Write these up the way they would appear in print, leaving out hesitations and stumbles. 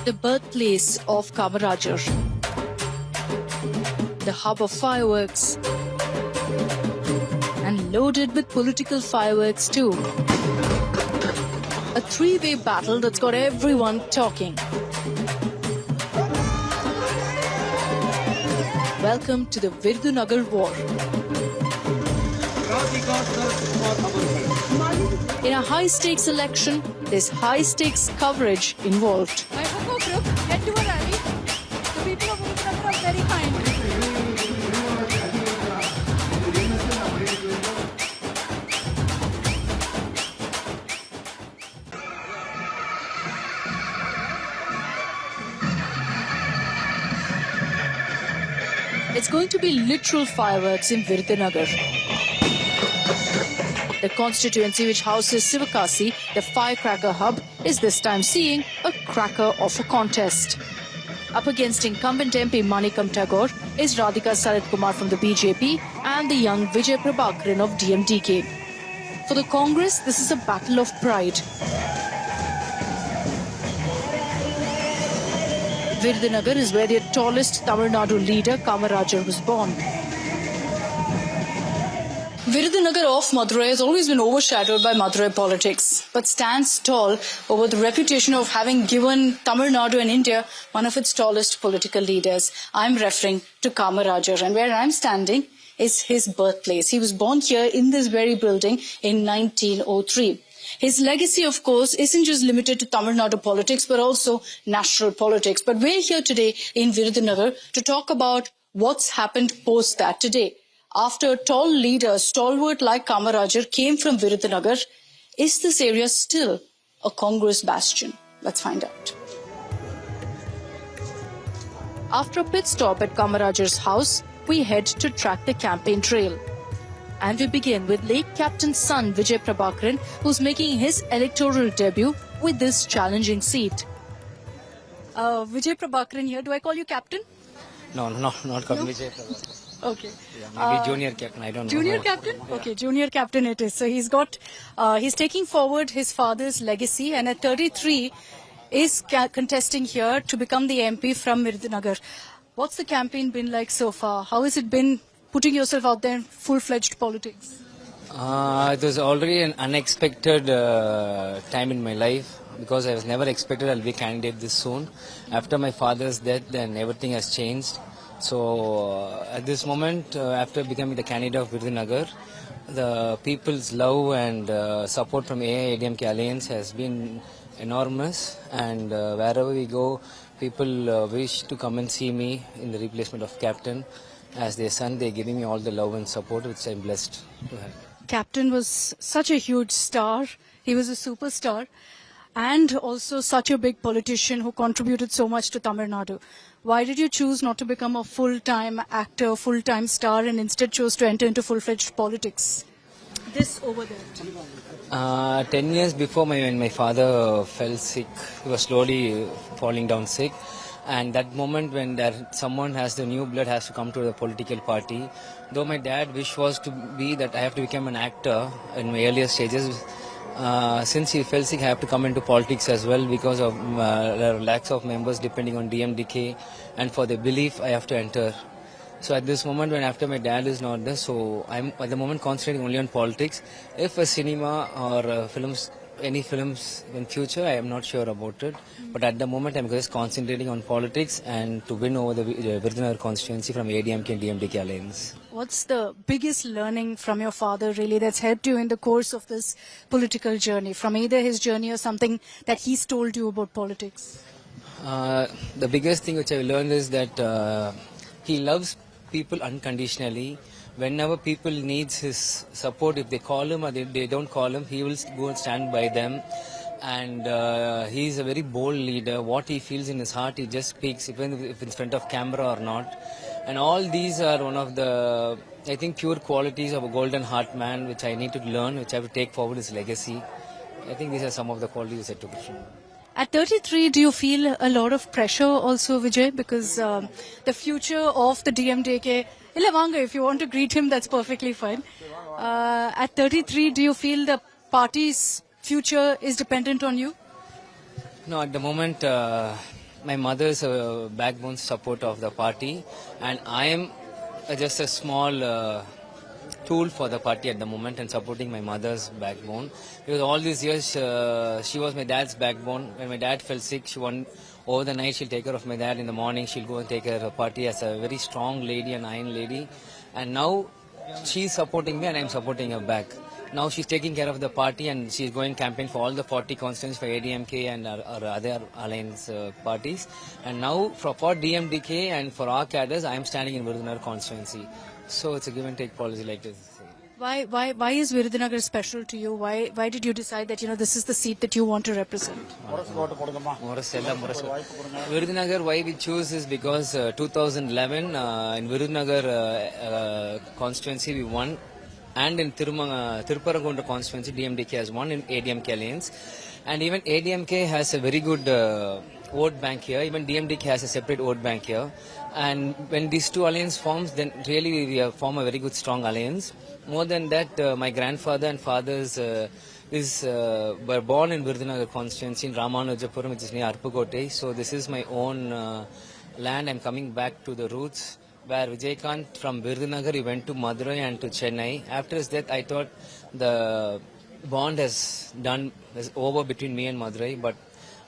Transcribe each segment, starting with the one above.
the birthplace of Kamarajar, the hub of fireworks, and loaded with political fireworks too. A three-way battle that's got everyone talking. Welcome to the Virudhunagar War. Radikaa Sarathkumar. In a high-stakes election, there's high-stakes coverage involved. My Hoko group get to a rally. The people of Virudhunagar are very kind. It's going to be literal fireworks in Virudhunagar. The constituency which houses Sivakasi, the firecracker hub, is this time seeing a cracker of a contest. Up against incumbent MP Manickam Tagore is Radikaa Sarathkumar from the BJP and the young Vijay Prabhakaran of DMDK. For the Congress, this is a battle of pride. Virudhunagar is where the tallest Tamil Nadu leader, Kamarajar, was born. Virudhunagar of Madurai has always been overshadowed by Madurai politics, but stands tall over the reputation of having given Tamil Nadu and India one of its tallest political leaders. I'm referring to Kamarajar, and where I'm standing is his birthplace. He was born here in this very building in 1903. His legacy, of course, isn't just limited to Tamil Nadu politics, but also national politics. But we're here today in Virudhunagar to talk about what's happened post that today. After a tall leader, stalwart like Kamarajar came from Virudhunagar, is this area still a Congress bastion? Let's find out. After a pit stop at Kamarajar's house, we head to track the campaign trail. And we begin with late captain's son Vijay Prabhakaran, who's making his electoral debut with this challenging seat. Vijay Prabhakaran here. Do I call you captain? No, not called Vijay Prabhakaran. Okay. Yeah, maybe junior captain, I don't know. Junior captain? Okay, junior captain it is. So he's taking forward his father's legacy, and at 33 is contesting here to become the MP from Virudhunagar. What's the campaign been like so far? How has it been putting yourself out there in full-fledged politics? It was already an unexpected time in my life because I was never expected I'll be a candidate this soon. After my father's death, then everything has changed. So at this moment, after becoming the candidate of Virudhunagar, the people's love and support from AIADMK Alliance has been enormous, and wherever we go, people wish to come and see me in the replacement of captain. As their son, they're giving me all the love and support, which I'm blessed to have. Captain was such a huge star. He was a superstar and also such a big politician who contributed so much to Tamil Nadu. Why did you choose not to become a full-time actor, full-time star, and instead chose to enter into full-fledged politics? This over that. 10 years before when my father fell sick, he was slowly falling down sick. And that moment when someone has the new blood has to come to the political party, though my dad wish was to be that I have to become an actor in my earlier stages, since he fell sick I have to come into politics as well because of there are lakhs of members depending on DMDK, and for the belief I have to enter. So at this moment when after my dad is not there, so I'm at the moment concentrating only on politics. If a cinema or any films in future, I am not sure about it. But at the moment, I'm just concentrating on politics and to win over the Virudhunagar constituency from ADMK and DMDK Alliance. What's the biggest learning from your father really that's helped you in the course of this political journey, from either his journey or something that he's told you about politics? The biggest thing which I learned is that he loves people unconditionally. Whenever people needs his support, if they call him or they don't call him, he will go and stand by them. And he is a very bold leader. What he feels in his heart, he just speaks, even if in front of camera or not. And all these are one of the, I think, pure qualities of a golden heart man, which I need to learn, which I have to take forward his legacy. I think these are some of the qualities I took from him. At 33, do you feel a lot of pressure also, Vijay? Because the future of the DMDK, if you want to greet him, that's perfectly fine. At 33, do you feel the party's future is dependent on you? No, at the moment, my mother's backbone support of the party, and I am just a small tool for the party at the moment and supporting my mother's backbone. Because all these years, she was my dad's backbone. When my dad fell sick, over the night she'll take care of my dad. In the morning, she'll go and take care of her party as a very strong lady, an iron lady. And now she's supporting me and I'm supporting her back. Now she's taking care of the party and she's going campaign for all the 40 constituencies for ADMK and our other alliance parties. And now for DMDK and for our cadres, I am standing in Virudhunagar constituency. So it's a give and take policy like this. Why is Virudhunagar special to you? Why did you decide that this is the seat that you want to represent? Virudhunagar, why we choose is because 2011 in Virudhunagar constituency we won, and in Tiruparagundu constituency DMDK has won in ADMK alliance, and even ADMK has a very good vote bank here. Even DMDK has a separate vote bank here, and when these two alliance forms, then really we form a very good strong alliance. More than that, my grandfather and fathers were born in Virudhunagar constituency in Ramanujapuram, which is near Arpukote. So this is my own land. I'm coming back to the roots, where Vijaykanth from Virudhunagar, he went to Madurai and to Chennai. After his death, I thought the bond is over between me and Madurai, but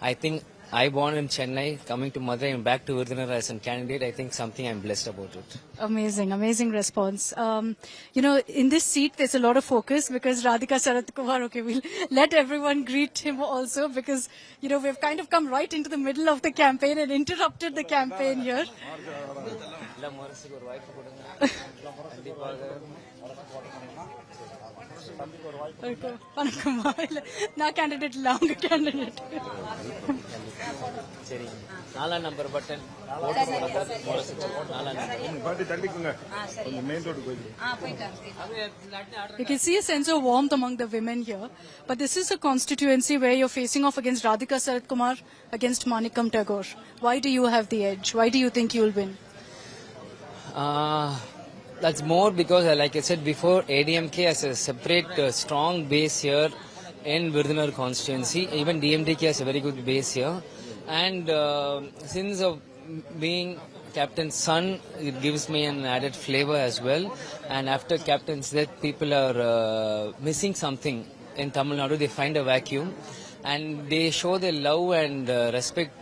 I think I born in Chennai, coming to Madurai and back to Virudhunagar as a candidate, I think something I'm blessed about it. Amazing response. In this seat, there's a lot of focus because Radikaa Sarathkumar, okay, we'll let everyone greet him also because, we've kind of come right into the middle of the campaign and interrupted the campaign here. Na candidate long candidate. Nala number button. You can see a sense of warmth among the women here, but this is a constituency where you're facing off against Radikaa Sarathkumar, against Manickam Tagore. Why do you have the edge? Why do you think you'll win? That's more because, like I said before, ADMK has a separate strong base here in Virudhunagar constituency. Even DMDK has a very good base here. And since of being Captain's son, it gives me an added flavor as well. And after Captain's death, people are missing something in Tamil Nadu. They find a vacuum. And they show their love and respect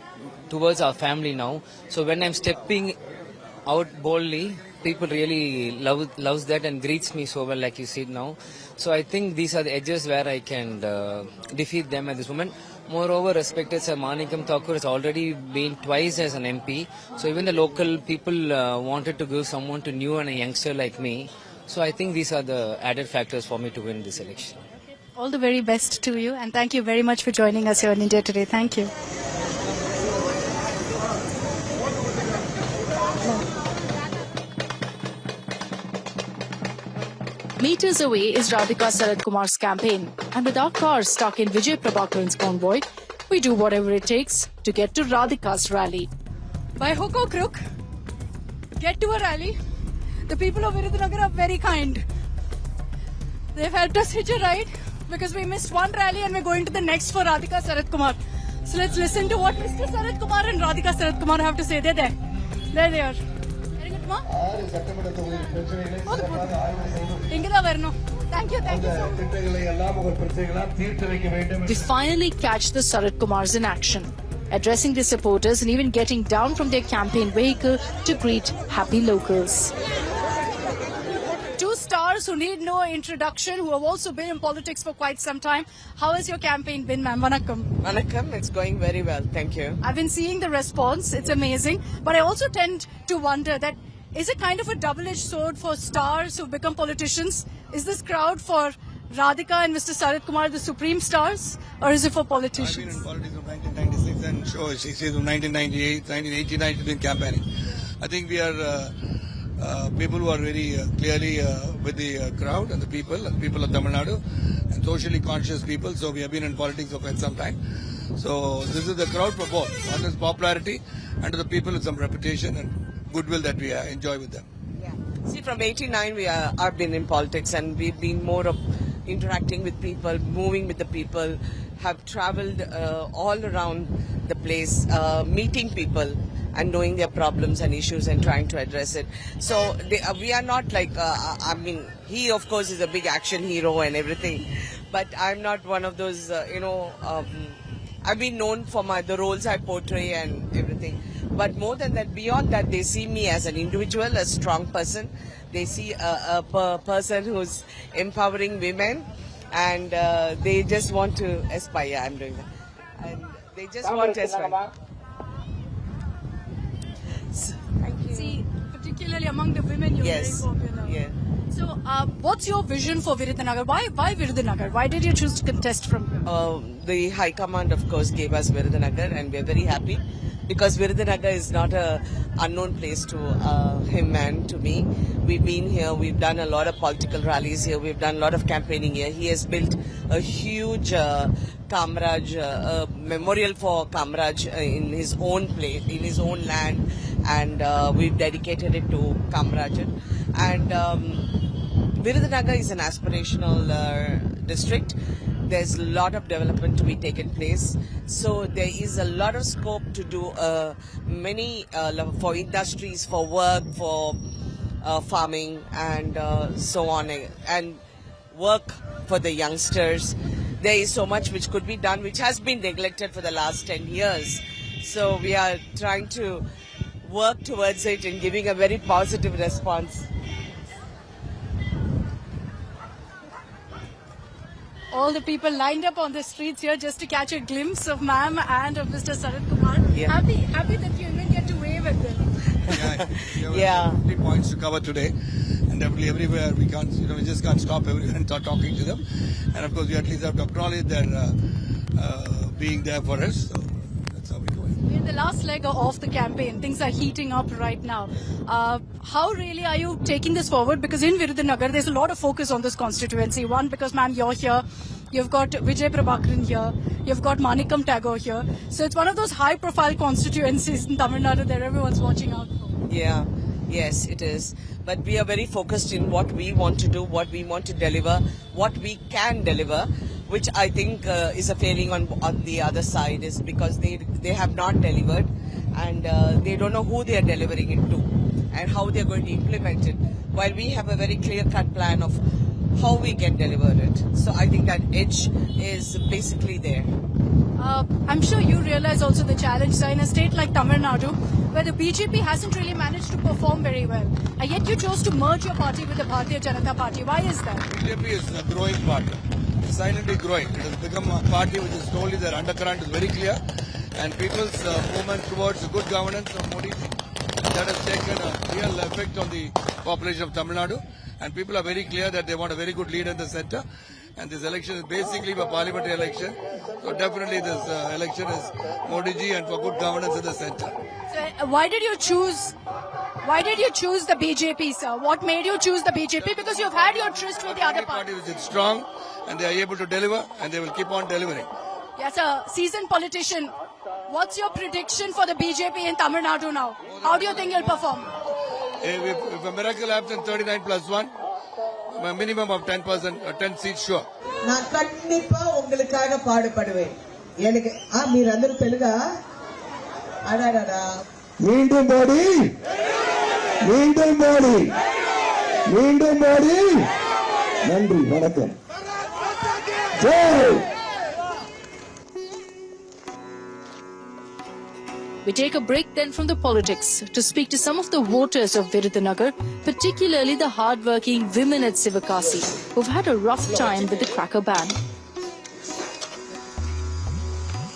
towards our family now. So when I'm stepping out boldly, people really loves that and greets me so well, like you see now. So I think these are the edges where I can defeat them at this moment. Moreover, respected Sir Manickam Tagore has already been twice as an MP. So even the local people wanted to give someone to new and a youngster like me. So I think these are the added factors for me to win this election. All the very best to you, and thank you very much for joining us here in India Today. Thank you. Meters away is Radikaa Sarathkumar's campaign, and with our cars stuck in Vijay Prabhakaran's convoy, we do whatever it takes to get to Radhika's rally. By hook or crook, get to a rally. The people of Virudhunagar are very kind. They've helped us hitch a ride because we missed one rally and we're going to the next for Radikaa Sarathkumar. So let's listen to what Mr. Sarathkumar and Radikaa Sarathkumar have to say. They're there. There they are. Thank you so much. We finally catch the Sarathkumars in action, addressing their supporters and even getting down from their campaign vehicle to greet happy locals. Two stars who need no introduction, who have also been in politics for quite some time. How has your campaign been, ma'am? Vanakkam. Manickam, it's going very well. Thank you. I've been seeing the response. It's amazing. But I also tend to wonder that is it kind of a double-edged sword for stars who've become politicians? Is this crowd for Radikaa and Mr. Sarathkumar the supreme stars, or is it for politicians? I've been in politics from 1996 and so 6 years from 1998, 1989 to been campaigning. I think we are people who are very clearly with the crowd and the people of Tamil Nadu and socially conscious people. So we have been in politics for quite some time. So this is the crowd for both. One is popularity and to the people with some reputation and goodwill that we enjoy with them. See, from 89 I've been in politics and we've been more of, interacting with people, moving with the people, have traveled all around the place, meeting people and knowing their problems and issues and trying to address it. So we are not like, I mean, he of course is a big action hero and everything, but I'm not one of those, I've been known for the roles I portray and everything. But more than that, beyond that, they see me as an individual, a strong person. They see a person who's empowering women, and they just want to aspire. I'm doing that. And they just want to aspire. So, thank you. See, particularly among the women, you're Yes. very popular. Yeah. So, what's your vision for Virudhunagar? Why Virudhunagar? Why did you choose to contest from here? The High Command, of course, gave us Virudhunagar, and we're very happy because Virudhunagar is not a unknown place to him and to me. We've been here, we've done a lot of political rallies here, we've done a lot of campaigning here. He has built a huge Kamraj, memorial for Kamraj in his own place, in his own land, and we've dedicated it to Kamrajan. And Virudhunagar is an aspirational district. There's a lot of development to be taken place. So there is a lot of scope to do many for industries, for work, for farming and so on, and work for the youngsters. There is so much which could be done, which has been neglected for the last 10 years. So we are trying to work towards it and giving a very positive response. All the people lined up on the streets here just to catch a glimpse of ma'am and of Mr. Sarathkumar. Yeah. Happy that you even get to wave at them. Yeah. 3 points to cover today, and definitely everywhere we can't, we just can't stop everyone and start talking to them. And of course, we at least have to acknowledge their being there for us. So that's how we do it. We're in the last leg of the campaign. Things are heating up right now. How really are you taking this forward? Because in Virudhunagar, there's a lot of focus on this constituency. One, because ma'am, you're here. You've got Vijay Prabhakaran here. You've got Manickam Tagore here. So it's one of those high-profile constituencies in Tamil Nadu that everyone's watching out for. Yeah, yes, it is. But we are very focused in what we want to do, what we want to deliver, what we can deliver, which I think is a failing on the other side, is because they have not delivered, and they don't know who they are delivering it to and how they are going to implement it. While we have a very clear-cut plan of how we can deliver it. So I think that edge is basically there. I'm sure you realize also the challenge, sir, in a state like Tamil Nadu, where the BJP hasn't really managed to perform very well. And yet you chose to merge your party with the Bharatiya Janata Party. Why is that? BJP is a growing party. It's silently growing. It has become a party which is slowly, their undercurrent is very clear, and people's movement towards the good governance of Modi, that has taken a real effect on the population of Tamil Nadu. And people are very clear that they want a very good leader in the centre. And this election is basically a parliamentary election. So definitely this election is Modi ji and for good governance in the centre. So, why did you choose the BJP, sir? What made you choose the BJP? Because you've had your tryst with the other Party parties. which is strong and they are able to deliver and they will keep on delivering. Yes, sir. Seasoned politician. What's your prediction for the BJP in Tamil Nadu now? How do you think you'll perform? If a miracle happens, 39 plus 1, a minimum of 10%, 10 seats sure. நான் கண்டிப்பா உங்களுக்காக பாடுபடுவேன். எனக்கு మీరందరూ తెలుగా? అడాడా. மீண்டும் மோடி. மீண்டும் மோடி. மீண்டும் மோடி. நன்றி வணக்கம். Jai. We take a break then from the politics to speak to some of the voters of Virudhunagar, particularly the hard-working women at Sivakasi, who've had a rough time with the cracker ban.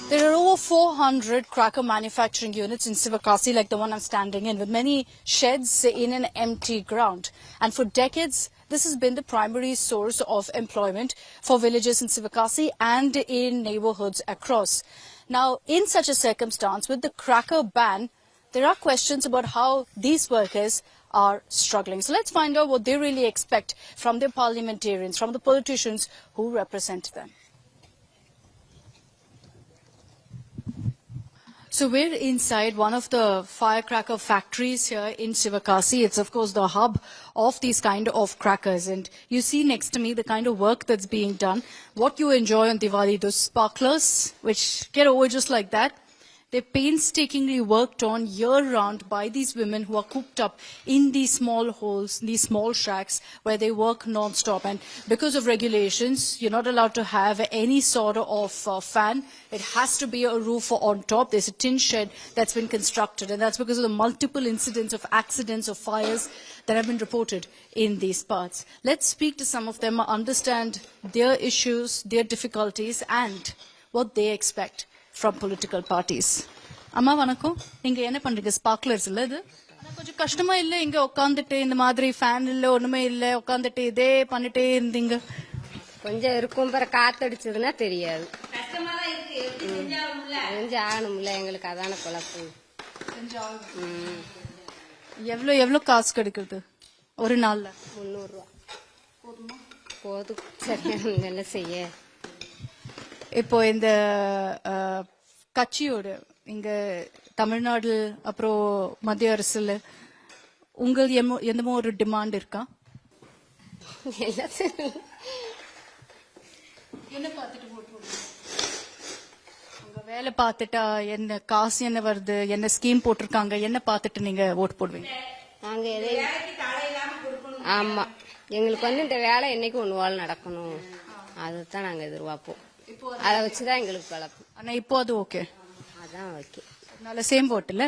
There are over 400 cracker manufacturing units in Sivakasi, like the one I'm standing in, with many sheds in an empty ground. And for decades, this has been the primary source of employment for villagers in Sivakasi and in neighborhoods across. Now, in such a circumstance, with the cracker ban, there are questions about how these workers are struggling. So let's find out what they really expect from their parliamentarians, from the politicians who represent them. So we're inside one of the firecracker factories here in Sivakasi. It's of course the hub of these kind of crackers. And you see next to me the kind of work that's being done. What you enjoy on Diwali, those sparklers, which get over just like that. They're painstakingly worked on year-round by these women who are cooped up in these small holes, these small shacks where they work non-stop. And because of regulations, you're not allowed to have any sort of fan. It has to be a roof on top. There's a tin shed that's been constructed, and that's because of the multiple incidents of accidents or fires that have been reported in these parts. Let's speak to some of them, understand their issues, their difficulties, and what they expect from political parties. அம்மா வணக்கம். நீங்க என்ன பண்றீங்க? Sparklers இல்ல இது? கொஞ்சம் கஷ்டமா இல்ல இங்க உட்கார்ந்துட்டு இந்த மாதிரி ஃபேன் இல்ல ஒண்ணுமே இல்ல உட்கார்ந்துட்டு இதே பண்ணிட்டே இருந்தீங்க? கொஞ்சம் இருக்கும் பிற காத்தடிச்சதுன்னா தெரியாது. கஷ்டமா தான் இருக்கு. ஆகணும்ல எங்களுக்கு அதான குழப்பம். எவ்வளவு காசு கிடைக்குது ஒரு நாள்ல? 300 ரூபாய். போதும் சரியான என்ன செய்ய. இப்போ இந்த கட்சியோட இங்க தமிழ்நாடு அப்புறம் மத்திய அரசுல உங்களுக்கு எந்தமோ ஒரு டிமாண்ட் இருக்கா? என்ன பார்த்துட்டு உங்க வேலை பார்த்துட்டா என்ன காசு என்ன வருது, என்ன ஸ்கீம் போட்டிருக்காங்க, என்ன பார்த்துட்டு நீங்க ஓட்டு போடுவீங்க? நாங்க ஆமா எங்களுக்கு இந்த வேலை என்னைக்கு ஒண்ணு நடக்கணும் அதுதான் நாங்க எதிர்பார்ப்போம். அதை வச்சுதான் எங்களுக்கு பழக்கம். ஆனா இப்போ அது ஓகே, அதான் ஓகே. அதனால சேம் ஓட் இல்ல?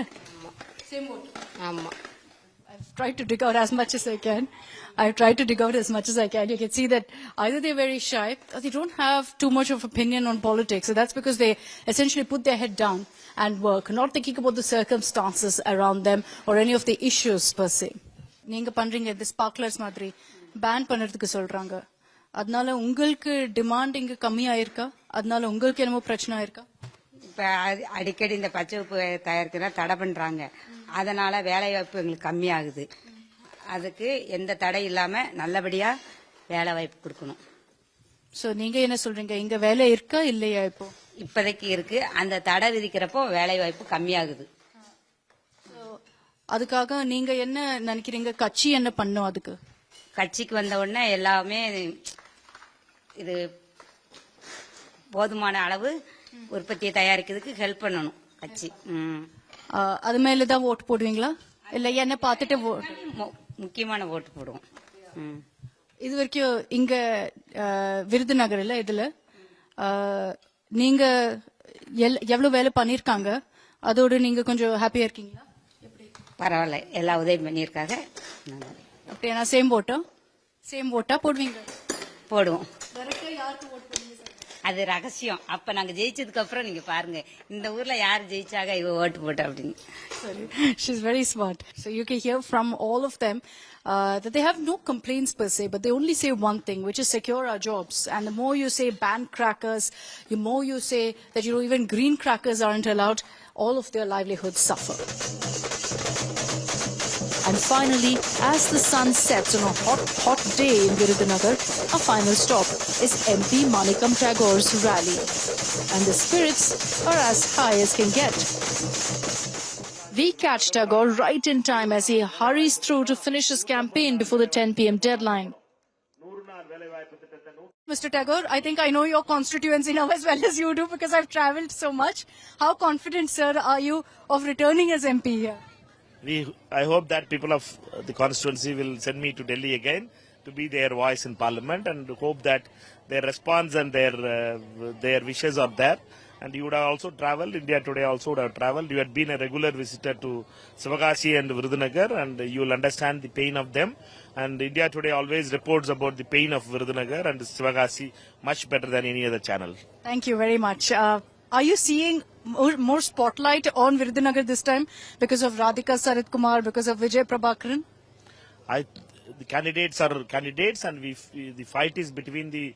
சேம் ஓட். ஆமா. I've tried to dig out as much as I can. You can see that either they're very shy or they don't have too much of opinion on politics. So that's because they essentially put their head down and work, not thinking about the circumstances around them or any of the issues per se. நீங்க பண்றீங்க இந்த sparklers மாதிரி pan பண்றதுக்கு சொல்றாங்க. அதனால உங்களுக்கு demand இங்க கம்மியாயிருக்கா? அதனால உங்களுக்கு என்னமோ பிரச்சனை ஆயிருக்கா? இப்ப அடிக்கடி இந்த பச்சை உப்பு தயாரிக்கிறதா தடை பண்றாங்க. அதனால வேலை வாய்ப்பு எங்களுக்கு கம்மியாகுது. அதுக்கு எந்த தடை இல்லாம நல்லபடியா வேலை வாய்ப்பு கொடுக்கணும். சோ நீங்க என்ன சொல்றீங்க? இங்க வேலை இருக்கா இல்லையா? இப்போ இப்போதைக்கு இருக்கு. அந்த தடை விதிக்கிறப்போ வேலை வாய்ப்பு கம்மியாகுது. அதுக்காக நீங்க என்ன நினைக்கிறீங்க? கட்சி என்ன பண்ணும்? அதுக்கு கட்சிக்கு வந்த உடனே எல்லாமே இது போதுமான அளவு உற்பத்தியை தயாரிக்கிறதுக்கு ஹெல்ப் பண்ணணும் கட்சி. அது மேலதான் ஓட்டு போடுவீங்களா இல்ல என்ன பார்த்துட்டு? முக்கியமான ஓட்டு போடுவோம். இது வரைக்கும் இங்க விருதுநகர்ல இதுல நீங்க எவ்வளவு வேலை பண்ணிருக்காங்க, அதோட நீங்க கொஞ்சம் ஹாப்பியா இருக்கீங்களா? பரவாயில்ல, எல்லா உதவியும் பண்ணியிருக்காங்க. அப்படியா? சேம் ஓட்டா போடுவீங்க? போடுவோம். அது ரகசியம். அப்ப நாங்க ஜெயிச்சதுக்கு அப்புறம் நீங்க பாருங்க இந்த ஊர்ல யார் ஜெயிச்சாக இவ ஓட்டு போட்டா அப்படின்னு. She's very smart. So you can hear from all of them that they have no complaints per se, but they only say one thing, which is secure our jobs. And the more you say ban crackers, the more you say that even green crackers aren't allowed, all of their livelihoods suffer. And finally, as the sun sets on a hot day in Virudhunagar, our final stop is MP Manickam Tagore's rally. And the spirits are as high as can get. We catch Tagore right in time as he hurries through to finish his campaign before the 10 p.m. deadline. Mr. Tagore, I think I know your constituency now as well as you do because I've travelled so much. How confident, sir, are you of returning as MP here? I hope that people of the constituency will send me to Delhi again to be their voice in Parliament, and hope that their response and their wishes are there. And you would have also travelled, India Today also would have travelled. You had been a regular visitor to Sivakasi and Virudhunagar, and you will understand the pain of them. And India Today always reports about the pain of Virudhunagar and Sivakasi much better than any other channel. Thank you very much. Are you seeing more spotlight on Virudhunagar this time because of Radikaa Sarathkumar, because of Vijay Prabhakaran? The candidates are candidates, and the fight is between the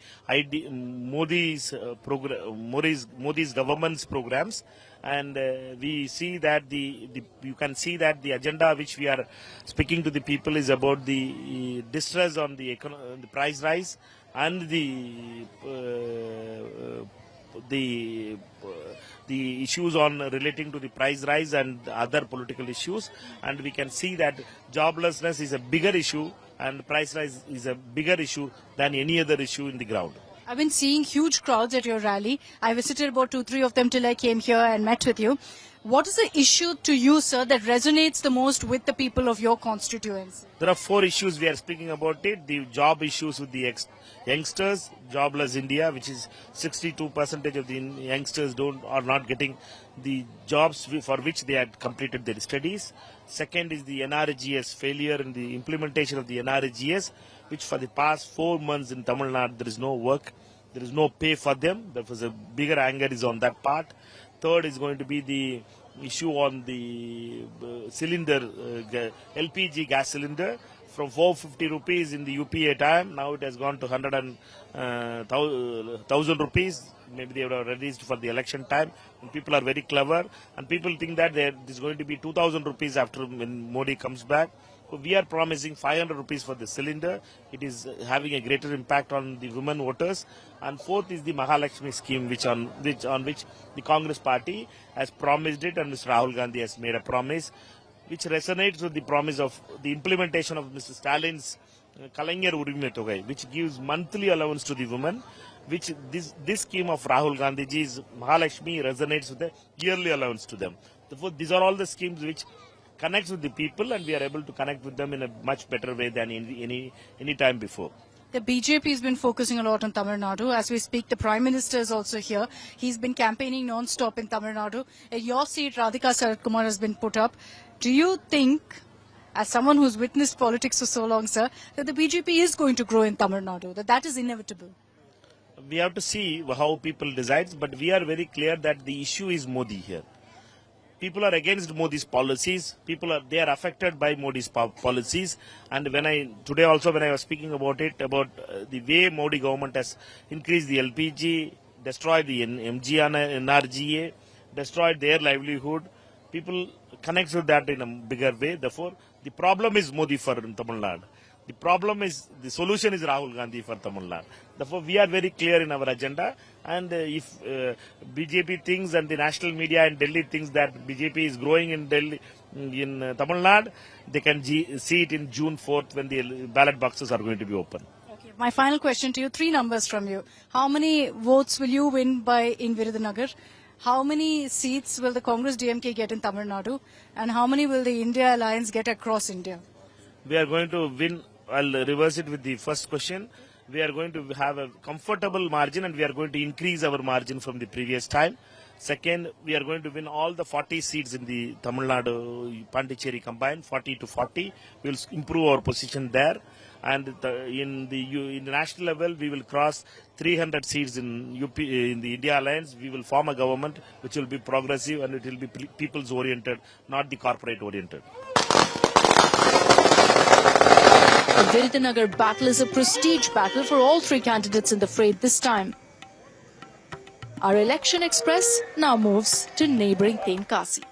Modi's government's programs, and we see that you can see that the agenda which we are speaking to the people is about the distress on the price rise and the the issues on relating to the price rise and other political issues, and we can see that joblessness is a bigger issue and price rise is a bigger issue than any other issue in the ground. I've been seeing huge crowds at your rally. I visited about 2-3 of them till I came here and met with you. What is the issue to you, sir, that resonates the most with the people of your constituency? There are 4 issues we are speaking about it. The job issues with the youngsters, jobless India, which is 62% of the youngsters are not getting the jobs for which they had completed their studies. Second is the NRGS failure in the implementation of the NRGS, which for the past 4 months in Tamil Nadu there is no work, there is no pay for them. There was a bigger anger is on that part. Third is going to be the issue on the cylinder, LPG gas cylinder. From 450 rupees in the UPA time, now it has gone to 1,000 rupees. Maybe they would have released for the election time. And people are very clever, and people think that there is going to be 2,000 rupees after when Modi comes back. So we are promising 500 rupees for the cylinder. It is having a greater impact on the women voters. And fourth is the Mahalakshmi scheme, which on which the Congress party has promised it, and Mr. Rahul Gandhi has made a promise, which resonates with the promise of the implementation of Mr. Stalin's Kalainyar Urime Togai, which gives monthly allowance to the women, which this scheme of Rahul Gandhiji's Mahalakshmi resonates with the yearly allowance to them. Therefore, these are all the schemes which connects with the people, and we are able to connect with them in a much better way than any time before. The BJP has been focusing a lot on Tamil Nadu. As we speak, the Prime Minister is also here. He's been campaigning non-stop in Tamil Nadu. Your seat, Radikaa Sarathkumar, has been put up. Do you think, as someone who's witnessed politics for so long, sir, that the BJP is going to grow in Tamil Nadu, that is inevitable? We have to see how people decide, but we are very clear that the issue is Modi here. People are against Modi's policies. They are affected by Modi's policies. And today also when I was speaking about it, about the way Modi government has increased the LPG, destroyed the NRGA, destroyed their livelihood, people connect with that in a bigger way. Therefore, the problem is Modi for Tamil Nadu. The solution is Rahul Gandhi for Tamil Nadu. Therefore, we are very clear in our agenda. And if BJP thinks and the national media in Delhi thinks that BJP is growing in Delhi, in Tamil Nadu, they can see it in June 4th when the ballot boxes are going to be open. Okay. My final question to you, 3 numbers from you. How many votes will you win in Virudhunagar? How many seats will the Congress DMK get in Tamil Nadu? And how many will the India Alliance get across India? We are going to win. I'll reverse it with the first question. We are going to have a comfortable margin, and we are going to increase our margin from the previous time. Second, we are going to win all the 40 seats in the Tamil Nadu Pondicherry combined, 40 to 40. We will improve our position there. And in the national level, we will cross 300 seats in UP, in the India Alliance. We will form a government which will be progressive, and it will be people's oriented, not the corporate oriented. The Virudhunagar battle is a prestige battle for all 3 candidates in the fray this time. Our election express now moves to neighbouring Tenkasi.